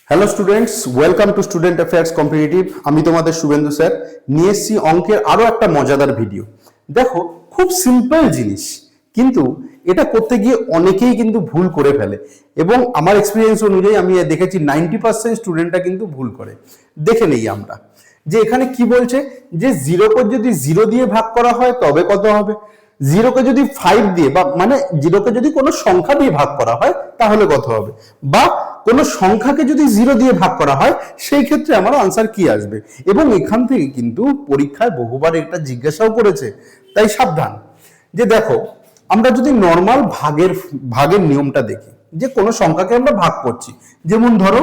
Hello students, welcome to student affairs competitive. আমি তোমাদের Suvendu sir নিয়ে এসেছি অঙ্কের আরো একটা মজাদার ভিডিও। দেখো, খুব সিম্পল জিনিস, কিন্তু এটা করতে গিয়ে অনেকেই কিন্তু ভুল করে ফেলে এবং আমার এক্সপিরিয়েন্স অনুযায়ী আমি দেখেছি 90% স্টুডেন্টরা কিন্তু ভুল করে। দেখে নেই আমরা যে এখানে কি বলছে, যে জিরোকে যদি জিরো দিয়ে ভাগ করা হয় তবে কত হবে, জিরোকে যদি 5 দিয়ে বা মানে জিরোকে যদি কোনো সংখ্যা দিয়ে ভাগ করা হয় তাহলে কত হবে, বা কোনো সংখ্যাকে যদি জিরো দিয়ে ভাগ করা হয় সেই ক্ষেত্রে আমার আনসার কি আসবে। এবং এখান থেকে কিন্তু পরীক্ষায় বহুবার এটা জিজ্ঞাসাও করেছে, তাই সাবধান। যে দেখো, আমরা যদি নর্মাল ভাগের নিয়মটা দেখি, যে কোনো সংখ্যাকে আমরা ভাগ করছি, যেমন ধরো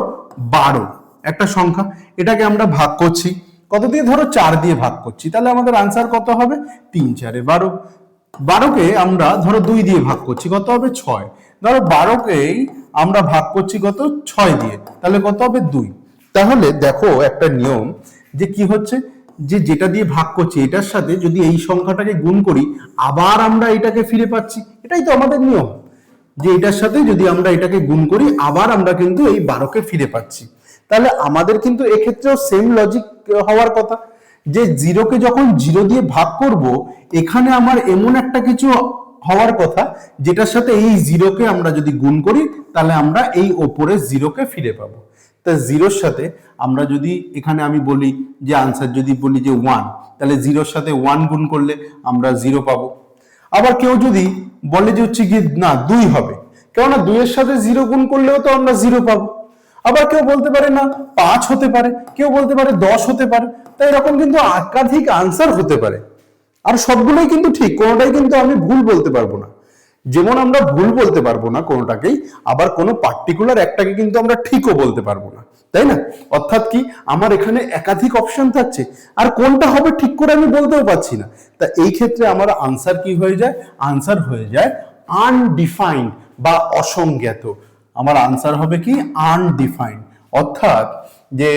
12 একটা সংখ্যা, এটাকে আমরা ভাগ করছি কত দিয়ে, ধরো 4 দিয়ে ভাগ করছি, তাহলে আমাদের আনসার কত হবে, 3 4 12। 12কে আমরা ধরো 2 দিয়ে ভাগ করছি, কত হবে 6। ধরো 12কেই আমরা ভাগ করছি কত, 6 দিয়ে, তাহলে কত হবে 2। তাহলে দেখো একটা নিয়ম, যে কি হচ্ছে, যে যেটা দিয়ে ভাগ করছি এটার সাথে যদি এই সংখ্যাটাকে গুণ করি আবার আমরা এটাকে ফিরে পাচ্ছি, এটাই তো আমাদের নিয়ম, যে এটার সাথে যদি আমরা এটাকে গুণ করি আবার আমরা কিন্তু এই 12কে ফিরে পাচ্ছি। তাহলে আমাদের কিন্তু এক্ষেত্রেও সেম লজিক হওয়ার কথা, যে জিরোকে যখন জিরো দিয়ে ভাগ করব এখানে আমার এমন একটা কিছু হওয়ার কথা যেটার সাথে এই জিরোকে আমরা যদি গুণ করি তাহলে আমরা এই ওপরে জিরোকে ফিরে পাবো। তা জিরোর সাথে আমরা যদি এখানে আমি বলি যে আনসার যদি বলি যে 1, তাহলে জিরোর সাথে 1 গুণ করলে আমরা 0 পাবো। আবার কেউ যদি বলে যে হচ্ছে কি না 2 হবে, কেননা 2 এর সাথে 0 গুণ করলেও তো আমরা 0 পাবো। আবার কেউ বলতে পারে না 5 হতে পারে, কেউ বলতে পারে 10 হতে পারে। তাই এরকম কিন্তু একাধিক আনসার হতে পারে, আর সবগুলোই কিন্তু ঠিক, কোনোটাই কিন্তু আমি ভুল বলতে পারবো না। যেমন আমরা ভুল বলতে পারবো না কোনোটাকেই, আবার কোনো পার্টিকুলার একটাকে কিন্তু আমরা ঠিকও বলতে পারবো না, তাই না? অর্থাৎ কি, আমার এখানে একাধিক অপশন থাকছে, আর কোনটা হবে ঠিক করে আমি বলতেও পারছি না। তা এই ক্ষেত্রে আমার আনসার কি হয়ে যায়, আনসার হয়ে যায় আনডিফাইন্ড বা অসংজ্ঞাত। আমার আনসার হবে কি, আনডিফাইন্ড। অর্থাৎ যে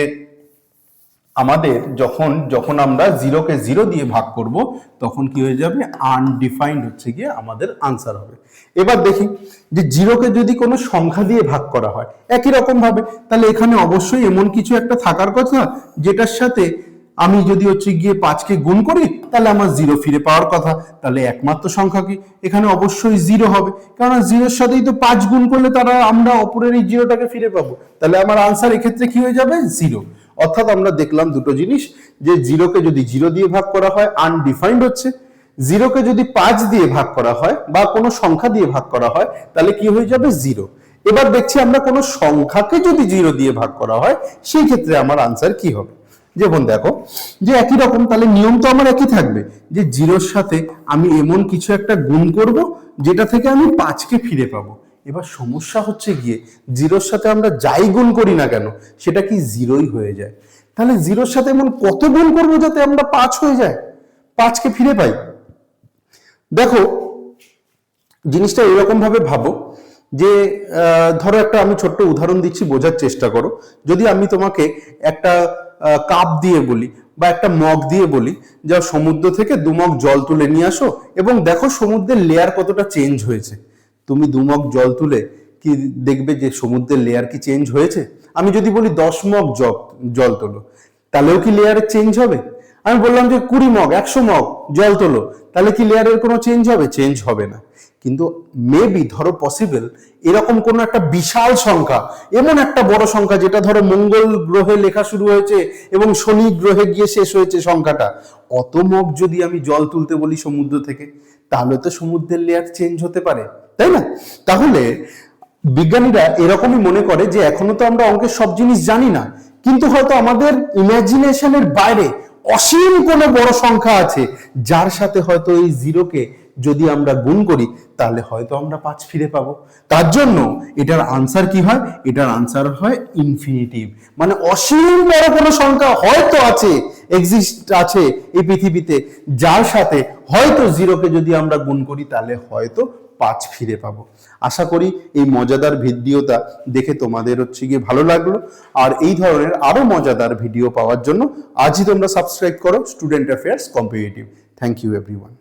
আমাদের যখন যখন আমরা জিরোকে জিরো দিয়ে ভাগ করব তখন কি হয়ে যাবে, আনডিফাইন্ড হচ্ছে গিয়ে আমাদের আনসার হবে। এবার দেখি যে জিরোকে যদি কোনো সংখ্যা দিয়ে ভাগ করা হয় একই রকম ভাবে, তাহলে এখানে অবশ্যই এমন কিছু একটা থাকার কথা যেটার সাথে আমি যদি হচ্ছে গিয়ে 5কে গুণ করি তাহলে আমার 0 ফিরে পাওয়ার কথা। তাহলে একমাত্র সংখ্যা কি, এখানে অবশ্যই 0 হবে, কারণ 0-এর সাথেই তো 5 গুণ করলে তারা আমরা অপরের এই 0টাকে ফিরে পাবো। তাহলে আমার আনসার এক্ষেত্রে কি হয়ে যাবে, 0। অর্থাৎ আমরা দেখলাম দুটো জিনিস, যে জিরোকে যদি 0 দিয়ে ভাগ করা হয় আনডিফাইন্ড হচ্ছে, জিরোকে যদি 5 দিয়ে ভাগ করা হয় বা কোনো সংখ্যা দিয়ে ভাগ করা হয় তাহলে কি হয়ে যাবে, 0। এবার দেখছি আমরা কোনো সংখ্যাকে যদি 0 দিয়ে ভাগ করা হয় সেই ক্ষেত্রে আমার আনসার কি হবে। যেমন দেখো, যে একই রকম, তাহলে নিয়ম তো আমার একই থাকবে, যে জিরোর সাথে আমি এমন কিছু একটা গুণ করব যেটা থেকে আমি 5কে ফিরে পাবো। এবার সমস্যা হচ্ছে গিয়ে জিরোর সাথে আমরা যাই গুণ করি না কেন সেটা কি 0ই হয়ে যায়। তাহলে জিরোর সাথে এমন কত গুণ করবো যাতে আমরা 5 হয়ে যায়, 5কে ফিরে পাই। দেখো, জিনিসটা এরকম ভাবে ভাবো, যে ধরো একটা আমি ছোট্ট উদাহরণ দিচ্ছি, বোঝার চেষ্টা করো। যদি আমি তোমাকে একটা কাপ দিয়ে বলি বা একটা মগ দিয়ে বলি, যা সমুদ্র থেকে 2 মগ জল তুলে নিয়ে আসো এবং দেখো সমুদ্রের লেয়ার কতটা চেঞ্জ হয়েছে। তুমি 2 মগ জল তুলে কি দেখবে যে সমুদ্রের লেয়ার কি চেঞ্জ হয়েছে? আমি যদি বলি 10 মগ জল তোলো, তাহলেও কি লেয়ারের চেঞ্জ হবে? আমি বললাম যে 20 মগ 100 মগ জল তোলো, তাহলে কি লেয়ারের কোনো চেঞ্জ হবে? চেঞ্জ হবে না। কিন্তু মেবি ধরো পসিবল এরকম কোন একটা বিশাল সংখ্যা, এমন একটা বড় সংখ্যা যেটা ধরো মঙ্গল গ্রহে লেখা শুরু হয়েছে এবং শনি গ্রহে গিয়ে শেষ হয়েছে সংখ্যাটা, অত মগ যদি আমি জল তুলতে বলি সমুদ্র থেকে, তাহলে তো সমুদ্রের লেয়ার চেঞ্জ হতে পারে, তাই না? তাহলে বিজ্ঞানীরা এরকমই মনে করে যে এখনো তো আমরা অঙ্কের সব জিনিস জানি না, কিন্তু হয়তো আমাদের ইমাজিনেশনের বাইরে অসীম কোনো বড় সংখ্যা আছে যার সাথে হয়তো এই জিরোকে যদি আমরা গুণ করি তাহলে হয়তো আমরা 5 ফিরে পাবো। তার জন্য এটার আনসার কি হয়, এটার আনসার হয় ইনফিনিটিভ, মানে অসীম বড় কোনো সংখ্যা হয়তো আছে, এক্সিস্ট আছে এই পৃথিবীতে, যার সাথে হয়তো জিরোকে যদি আমরা গুণ করি তাহলে হয়তো 5 ফিরে পাবো। আশা করি এই মজাদার ভিডিওটা দেখে তোমাদের হচ্ছে গিয়ে ভালো লাগলো, আর এই ধরনের আরো মজাদার ভিডিও পাওয়ার জন্য আজই তোমরা সাবস্ক্রাইব করো student affairs competitive. Thank you everyone.